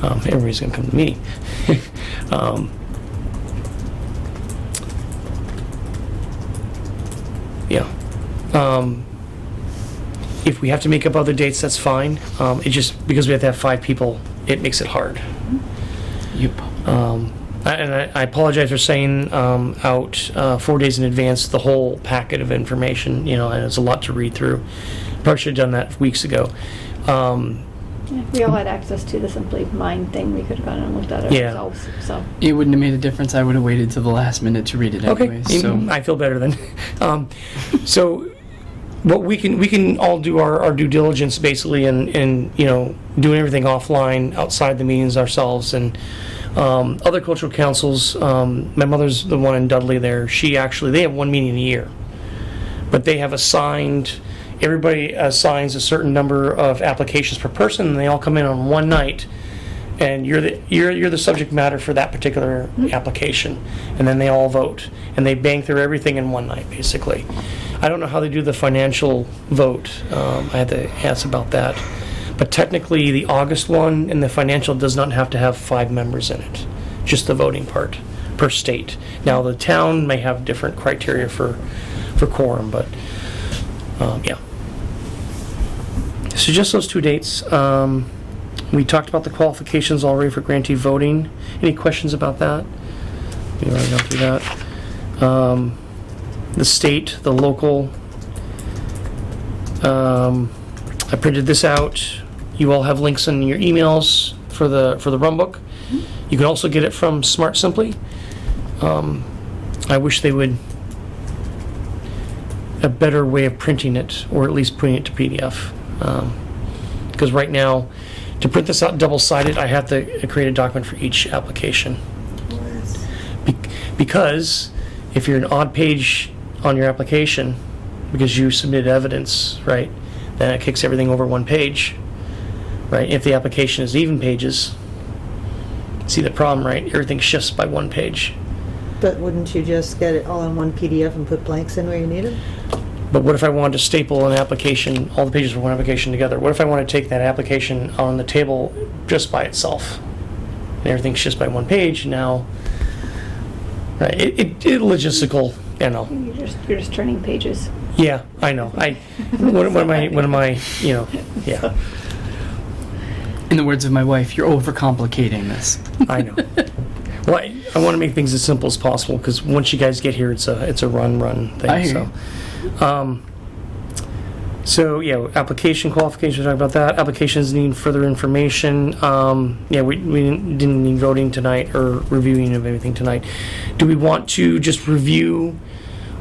Speaker 1: everybody's going to come to the meeting. If we have to make up other dates, that's fine. It just, because we have to have 5 people, it makes it hard.
Speaker 4: Yep.
Speaker 1: I apologize for saying out 4 days in advance the whole packet of information, and it's a lot to read through. Probably should have done that weeks ago.
Speaker 3: If we all had access to the Simply Mind thing, we could have gone and looked at it
Speaker 1: Yeah.
Speaker 3: ourselves, so.
Speaker 4: It wouldn't have made a difference. I would have waited till the last minute to read it
Speaker 1: Okay,
Speaker 4: anyways. So
Speaker 1: I feel better then. So, what we can all do our due diligence basically, and doing everything offline outside the meetings ourselves, and other cultural councils. My mother's the one in Dudley there. They have one meeting a year, but they have assigned. Everybody assigns a certain number of applications per person, and they all come in on one night. And you're the subject matter for that particular application, and then they all vote, and they bang through everything in one night, basically. I don't know how they do the financial vote. I had to ask about that, but technically, the August one and the financial does not have to have 5 members in it, just the voting part per state. Now, the town may have different criteria for quorum, but yeah. So just those 2 dates. We talked about the qualifications already for grantee voting. Any questions about that? We already gone through that. The state, the local. I printed this out. You all have links in your emails for the run book. You can also get it from Smart Simply. I wish they would a better way of printing it, or at least putting it to PDF. Because right now, to print this out double-sided, I have to create a document for each application. Because if you're an odd page on your application, because you submitted evidence, right, then it kicks everything over one page, right? If the application is even pages, see the problem, right? Everything shifts by one page.
Speaker 2: But wouldn't you just get it all in one PDF and put blanks in where you need them?
Speaker 1: But what if I wanted to staple an application, all the pages for one application together? What if I want to take that application on the table just by itself? And everything's just by one page now. Right, it logistical,
Speaker 3: You're just turning pages.
Speaker 1: Yeah, I know. What am I, yeah,
Speaker 4: in the words of my wife, you're overcomplicating this.
Speaker 1: I know. Well, I want to make things as simple as possible, because once you guys get here, it's a run thing.
Speaker 4: I hear you.
Speaker 1: So yeah, application qualifications, talk about that. Applications need further information. Yeah, we didn't need voting tonight or reviewing of anything tonight. Do we want to just review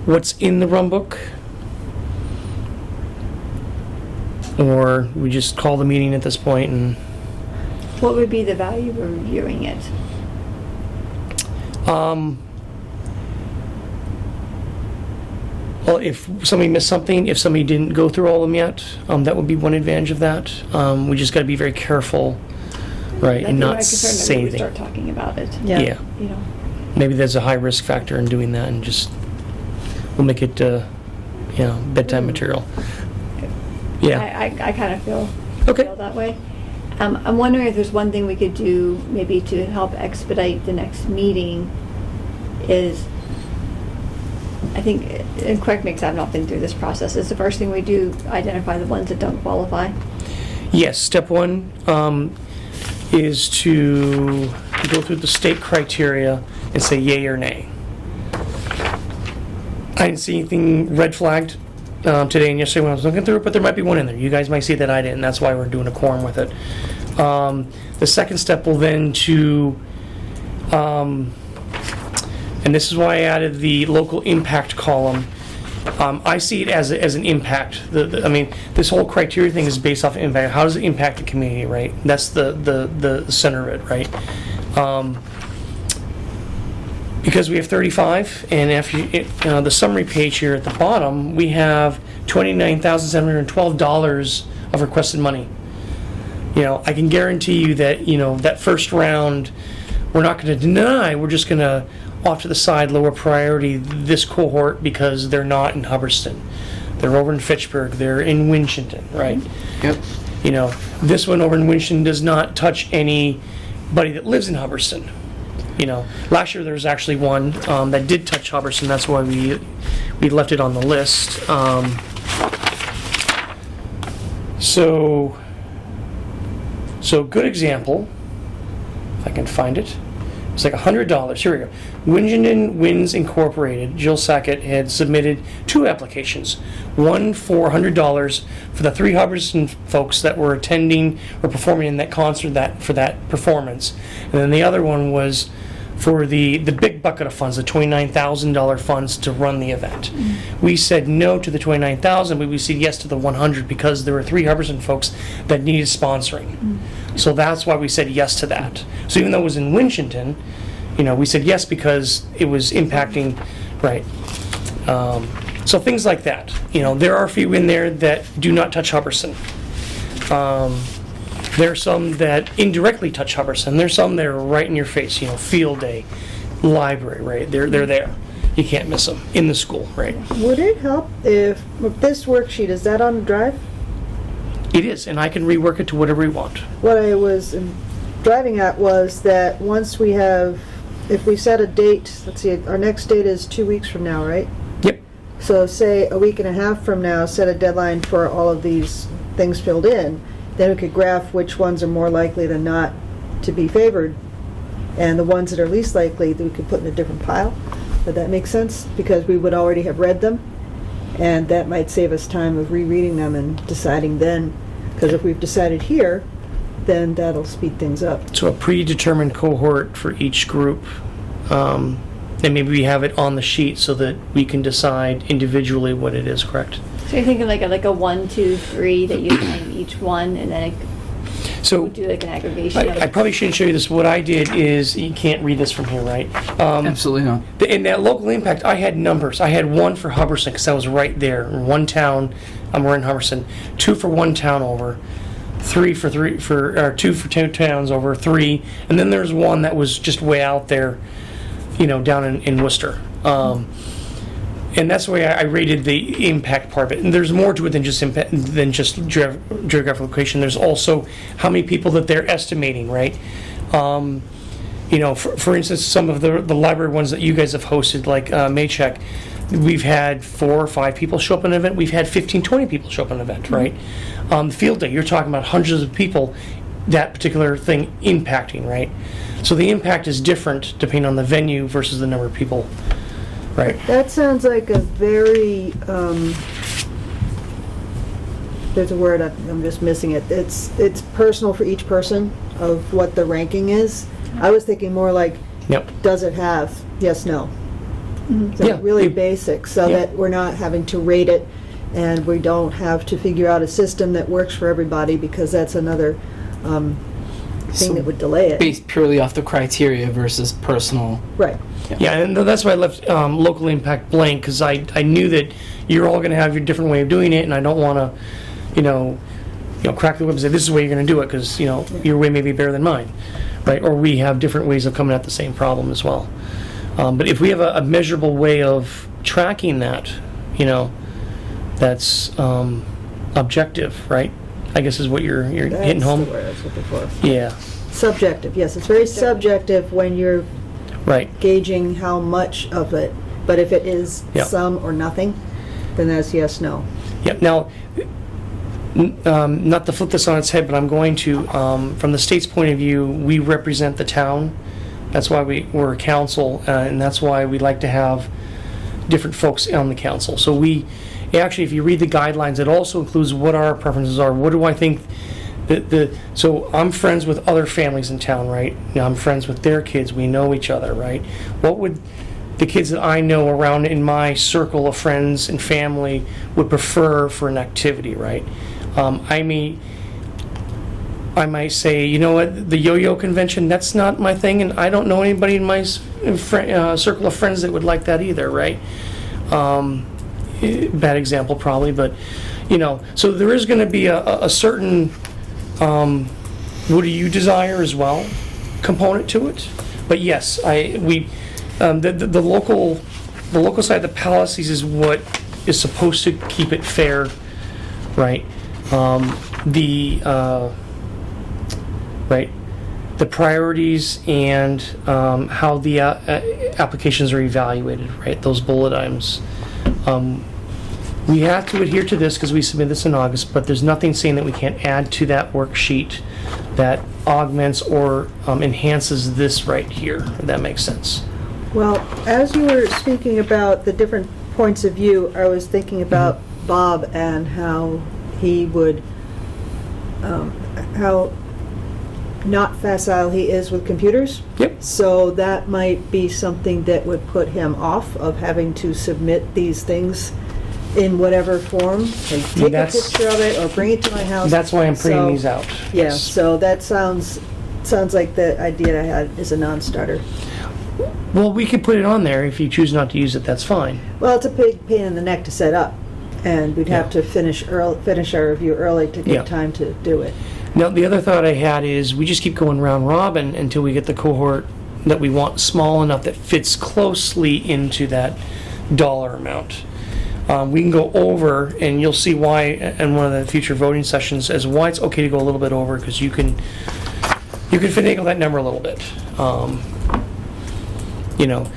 Speaker 1: what's in the run book? Or we just call the meeting at this point and...
Speaker 3: What would be the value of reviewing it?
Speaker 1: Well, if somebody missed something, if somebody didn't go through all of them yet, that would be one advantage of that. We just got to be very careful, right, and not say
Speaker 3: We
Speaker 1: anything.
Speaker 3: start talking about it.
Speaker 1: Yeah.
Speaker 3: You know.
Speaker 1: Maybe there's a high risk factor in doing that, and just we'll make it, bedtime material. Yeah.
Speaker 3: I kind of feel
Speaker 1: Okay.
Speaker 3: that way. I'm wondering if there's one thing we could do maybe to help expedite the next meeting is, I think, and correct me because I've not been through this process, is the first thing we do identify the ones that don't qualify?
Speaker 1: Yes. Step one is to go through the state criteria and say yay or nay. I didn't see anything red flagged today and yesterday when I was looking through it, but there might be one in there. You guys might see that I didn't. That's why we're doing a quorum with it. The second step will then to, and this is why I added the local impact column. I see it as an impact. I mean, this whole criteria thing is based off impact. How does it impact the community, right? That's the center of it, right? Because we have 35, and if the summary page here at the bottom, we have $29,712 of requested money. I can guarantee you that that first round, we're not going to deny. We're just going to off to the side, lower priority this cohort because they're not in Hubbardston. They're over in Fitchburg. They're in Winchendon, right?
Speaker 4: Yep.
Speaker 1: This one over in Winchendon does not touch anybody that lives in Hubbardston. Last year there was actually one that did touch Hubbardston. That's why we left it on the list. So good example, if I can find it. It's like $100. Here we go. Winchendon Winds Incorporated, Jill Sackett, had submitted 2 applications. One for $100 for the 3 Hubbardson folks that were attending or performing in that concert for that performance. And then the other one was for the big bucket of funds, the $29,000 funds to run the event. We said no to the $29,000, but we said yes to the $100 because there were 3 Hubbardson folks that needed sponsoring. So that's why we said yes to that. So even though it was in Winchendon, we said yes because it was impacting, right? So things like that. There are a few in there that do not touch Hubbardson. There are some that indirectly touch Hubbardson. There's some that are right in your face. Field day, library, right? They're there. You can't miss them in the school, right?
Speaker 2: Would it help if this worksheet, is that on the drive?
Speaker 1: It is, and I can rework it to whatever we want.
Speaker 2: What I was driving at was that once we have, if we set a date, let's see, our next date is 2 weeks from now, right?
Speaker 1: Yep.
Speaker 2: So say a week and a half from now, set a deadline for all of these things filled in, then we could graph which ones are more likely than not to be favored, and the ones that are least likely that we could put in a different pile. Does that make sense? Because we would already have read them, and that might save us time of rereading them and deciding then, because if we've decided here, then that'll speed things up.
Speaker 1: So a predetermined cohort for each group, and maybe we have it on the sheet so that we can decide individually what it is, correct?
Speaker 3: So you're thinking like a 1, 2, 3 that you name each one, and then
Speaker 1: So
Speaker 3: do like an aggregation
Speaker 1: I probably shouldn't show you this. What I did is, you can't read this from here, right?
Speaker 4: Absolutely not.
Speaker 1: In that local impact, I had numbers. I had 1 for Hubbardson because I was right there. 1 town, we're in Hubbardson. 2 for 1 town over. 2 for 2 towns over 3, and then there's 1 that was just way out there, down in Worcester. And that's the way I rated the impact part of it. And there's more to it than just impact, than just geographic location. There's also how many people that they're estimating, right? For instance, some of the library ones that you guys have hosted, like Maycheck, we've had 4 or 5 people show up at an event. We've had 15, 20 people show up at an event, right? Field day, you're talking about hundreds of people, that particular thing impacting, right? So the impact is different depending on the venue versus the number of people, right?
Speaker 2: That sounds like a very, there's a word, I'm just missing it. It's personal for each person of what the ranking is. I was thinking more like,
Speaker 1: Yep.
Speaker 2: does it have, yes, no. So
Speaker 1: Yeah.
Speaker 2: really basic, so
Speaker 1: Yeah.
Speaker 2: that we're not having to rate it, and we don't have to figure out a system that works for everybody, because that's another thing
Speaker 4: So
Speaker 2: that would delay it.
Speaker 4: based purely off the criteria versus personal.
Speaker 2: Right.
Speaker 1: Yeah, and that's why I left local impact blank, because I knew that you're all going to have your different way of doing it, and I don't want to, crack the whip and say, this is the way you're going to do it, because, your way may be better than mine, right? Or we have different ways of coming at the same problem as well. But if we have a measurable way of tracking that, that's objective, right? I guess is what you're hitting home.
Speaker 2: That's the word I was looking for.
Speaker 1: Yeah,
Speaker 2: Subjective, yes, it's very subjective when you're
Speaker 1: right.
Speaker 2: gauging how much of it, but if it is
Speaker 1: Yeah.
Speaker 2: some or nothing, then that's yes, no.
Speaker 1: Yeah. Now, not to flip this on its head, but I'm going to, from the state's point of view, we represent the town. That's why we're a council, and that's why we like to have different folks on the council. So actually, if you read the guidelines, it also includes what our preferences are. What do I think? So I'm friends with other families in town, right? I'm friends with their kids. We know each other, right? What would the kids that I know around in my circle of friends and family would prefer for an activity, right? I might say, you know what, the yo-yo convention, that's not my thing, and I don't know anybody in my circle of friends that would like that either, right? Bad example probably, but, so there is going to be a certain, what do you desire as well, component to it. But yes, the local side of the policies is what is supposed to keep it fair, right? The priorities and how the We have to adhere to this because we submitted this in August, but there's nothing saying that we can't add to that worksheet that augments or enhances this right here, if that makes sense.
Speaker 2: Well, as you were speaking about the different points of view, I was thinking about Bob and how he would, how not facile he is with computers.
Speaker 1: Yep.
Speaker 2: So that might be something that would put him off of having to submit these things in whatever form. Like take a
Speaker 1: That's-
Speaker 2: picture of it or bring it to my house.
Speaker 1: That's why I'm printing
Speaker 2: So-
Speaker 1: these out.
Speaker 2: Yeah,
Speaker 1: Yes.
Speaker 2: so that sounds like the idea I had is a non-starter.
Speaker 1: Well, we could put it on there. If you choose not to use it, that's fine.
Speaker 2: Well, it's a big pain in the neck to set up, and we'd have to finish our review early to
Speaker 1: Yeah.
Speaker 2: get time to do it.
Speaker 1: Now, the other thought I had is we just keep going round robin until we get the cohort that we want small enough that fits closely into that dollar amount. We can go over, and you'll see why in one of the future voting sessions as why it's okay to go a little bit over, because you can finagle that number a little bit. You know,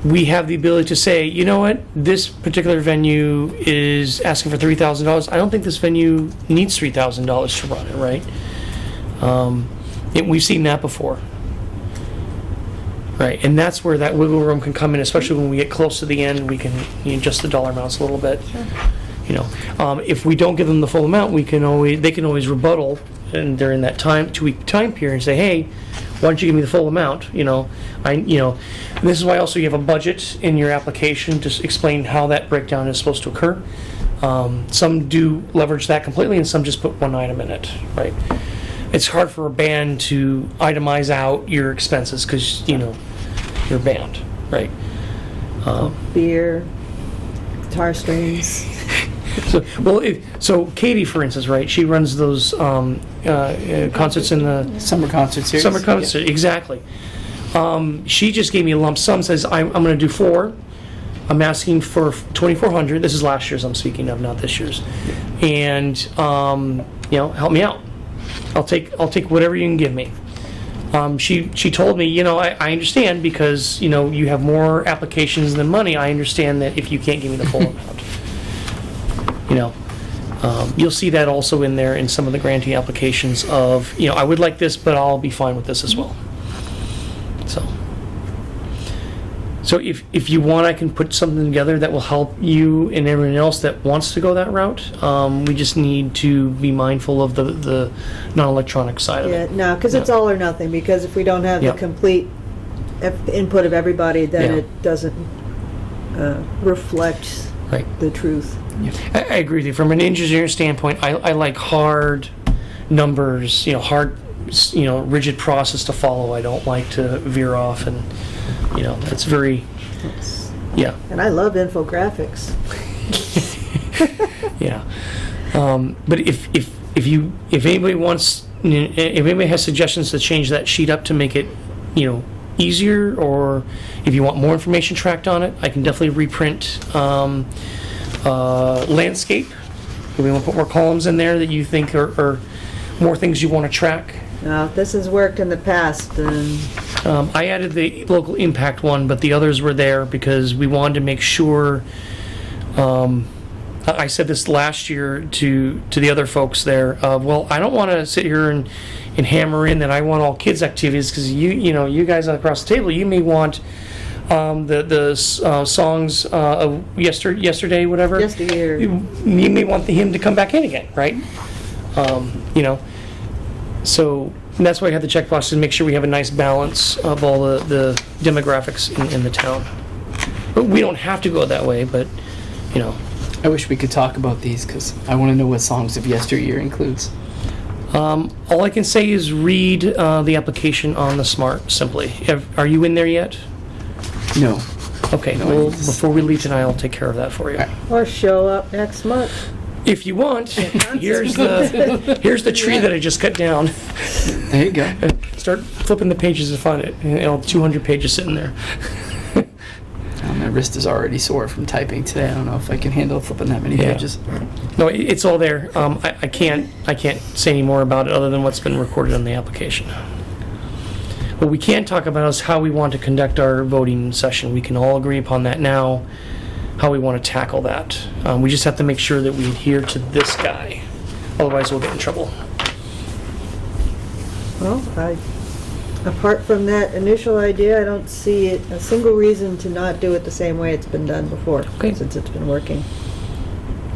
Speaker 1: we have the ability to say, you know what, this particular venue is asking for $3,000. I don't think this venue needs $3,000 to run it, right? We've seen that before. Right, and that's where that wiggle room can come in, especially when we get close to the end, we can adjust the dollar amounts a little bit. You know, if we don't give them the full amount, they can always rebuttal, and during that 2-week time period, and say, hey, why don't you give me the full amount? And this is why also you have a budget in your application to explain how that breakdown is supposed to occur. Some do leverage that completely, and some just put one item in it, right? It's hard for a band to itemize out your expenses because, you're a band, right?
Speaker 2: Beer, guitar strings.
Speaker 1: So Katie, for instance, right? She runs those concerts in the
Speaker 4: Summer concert series.
Speaker 1: summer concert, exactly. She just gave me a lump sum. Says I'm going to do 4. I'm asking for $2,400. This is last year's I'm speaking of, not this year's. And help me out. I'll take whatever you can give me. She told me, I understand because you have more applications than money. I understand that if you can't give me the full amount. You'll see that also in there in some of the grantee applications of, I would like this, but I'll be fine with this as well. So if you want, I can put something together that will help you and everyone else that wants to go that route. We just need to be mindful of the non-electronic side of
Speaker 2: Yeah,
Speaker 1: it.
Speaker 2: no, because it's all or nothing, because if we don't have the
Speaker 1: Yep.
Speaker 2: complete input of everybody, then
Speaker 1: Yeah.
Speaker 2: it doesn't reflect
Speaker 1: Right.
Speaker 2: the truth.
Speaker 1: I agree with you. From an engineer standpoint, I like hard numbers, hard, rigid process to follow. I don't like to veer off, and it's very, yeah,
Speaker 2: And I love infographics.
Speaker 1: yeah. But if anybody wants, if anybody has suggestions to change that sheet up to make it, easier, or if you want more information tracked on it, I can definitely reprint landscape. If we want to put more columns in there that you think are more things you want to track.
Speaker 2: Now, if this has worked in the past, then
Speaker 1: I added the local impact one, but the others were there because we wanted to make sure. I said this last year to the other folks there. Well, I don't want to sit here and hammer in that I want all kids activities because you guys across the table, you may want the songs of yesterday, whatever.
Speaker 2: yesteryear.
Speaker 1: You may want him to come back in again, right? So that's why I had the checkbox to make sure we have a nice balance of all the demographics in the town. But we don't have to go that way, but,
Speaker 4: I wish we could talk about these because I want to know what Songs of Yesteryear includes.
Speaker 1: all I can say is read the application on the Smart, simply. Are you in there yet?
Speaker 4: No.
Speaker 1: Okay,
Speaker 4: No,
Speaker 1: well,
Speaker 4: it's-
Speaker 1: before we leave tonight, I'll take care of that for you.
Speaker 4: Alright.
Speaker 2: Or show up next month.
Speaker 1: If you want, here's the tree that I just cut down.
Speaker 4: There you go.
Speaker 1: Start flipping the pages to find it. And 200 pages sitting there.
Speaker 4: My wrist is already sore from typing today. I don't know if I can handle flipping that many
Speaker 1: Yeah.
Speaker 4: pages.
Speaker 1: No, it's all there. I can't say any more about it other than what's been recorded on the application. What we can talk about is how we want to conduct our voting session. We can all agree upon that now. how we want to tackle that. We just have to make sure that we adhere to this guy. Otherwise, we'll get in trouble.
Speaker 2: Well, apart from that initial idea, I don't see a single reason to not do it the same way it's been done before,
Speaker 1: Okay.
Speaker 2: since it's been working.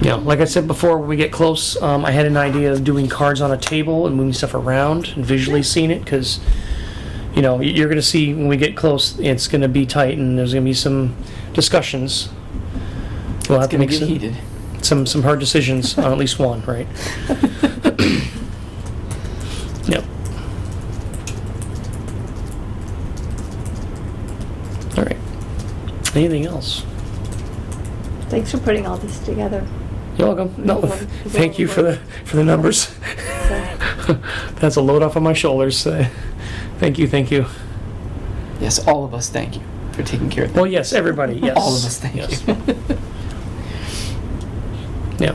Speaker 1: Yeah, like I said before, when we get close, I had an idea of doing cards on a table and moving stuff around and visually seeing it, because, you know, you're going to see when we get close, it's going to be tight and there's going to be some discussions. We'll have
Speaker 4: It's
Speaker 1: to
Speaker 4: gonna
Speaker 1: make
Speaker 4: get heated.
Speaker 1: some hard decisions on at least one, right? Yep. All right. Anything else?
Speaker 3: Thanks for putting all this together.
Speaker 1: You're welcome. No, thank you for the numbers. That's a load off of my shoulders. Thank you, thank you.
Speaker 4: Yes, all of us thank you for taking care of that.
Speaker 1: Well, yes, everybody, yes.
Speaker 4: All of us thank
Speaker 1: Yes.
Speaker 4: you.
Speaker 1: Yeah.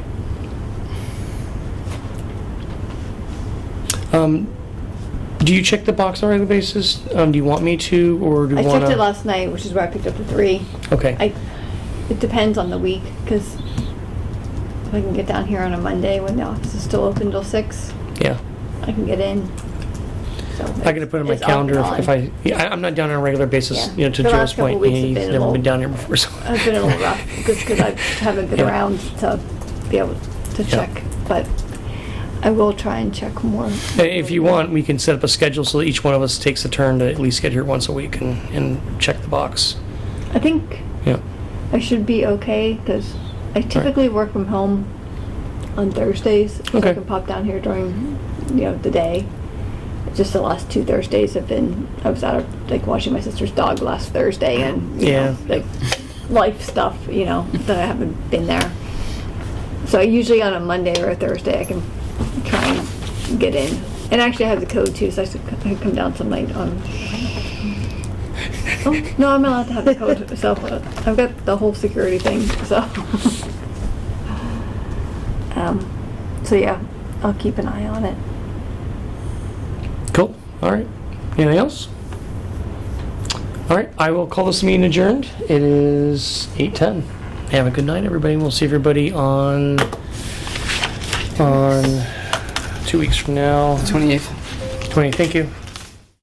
Speaker 1: Do you check the box on a regular basis? Do you want me to, or do you
Speaker 3: I
Speaker 1: want to?
Speaker 3: checked it last night, which is where I picked up the 3.
Speaker 1: Okay.
Speaker 3: It depends on the week, because if I can get down here on a Monday when the office is still open till 6,
Speaker 1: Yeah.
Speaker 3: I can get in. So
Speaker 1: I gotta put it in my
Speaker 3: it's off
Speaker 1: calendar
Speaker 3: and
Speaker 1: if
Speaker 3: on.
Speaker 1: I. Yeah, I'm not down on a regular basis.
Speaker 3: Yeah.
Speaker 1: You know, to
Speaker 3: The
Speaker 1: Joe's
Speaker 3: last couple
Speaker 1: point,
Speaker 3: weeks have
Speaker 1: he's
Speaker 3: been a
Speaker 1: never been
Speaker 3: little-
Speaker 1: down here before. So.
Speaker 3: I've been a little rough, because I haven't been
Speaker 1: Yeah.
Speaker 3: around to be able to check, but I will try and check more.
Speaker 1: If you want, we can set up a schedule so that each one of us takes a turn to at least get here once a week and check the box.
Speaker 3: I think
Speaker 1: Yeah.
Speaker 3: I should be okay, because I typically work from home on Thursdays, so
Speaker 1: Okay.
Speaker 3: I can pop down here during, the day. Just the last 2 Thursdays I was out like watching my sister's dog last Thursday, and
Speaker 1: Yeah.
Speaker 3: like life stuff, that I haven't been there. So usually on a Monday or a Thursday I can try and get in. And actually I have the code too, so I could come down some night on. Oh, no, I'm allowed to have the code, so I've got the whole security thing, so. So yeah, I'll keep an eye on it.
Speaker 1: Cool. All right. Anything else? All right. I will call this meeting adjourned. It is 8:10. Have a good night, everybody. We'll see everybody on 2 weeks from now.
Speaker 4: 28th.
Speaker 1: 20. Thank you.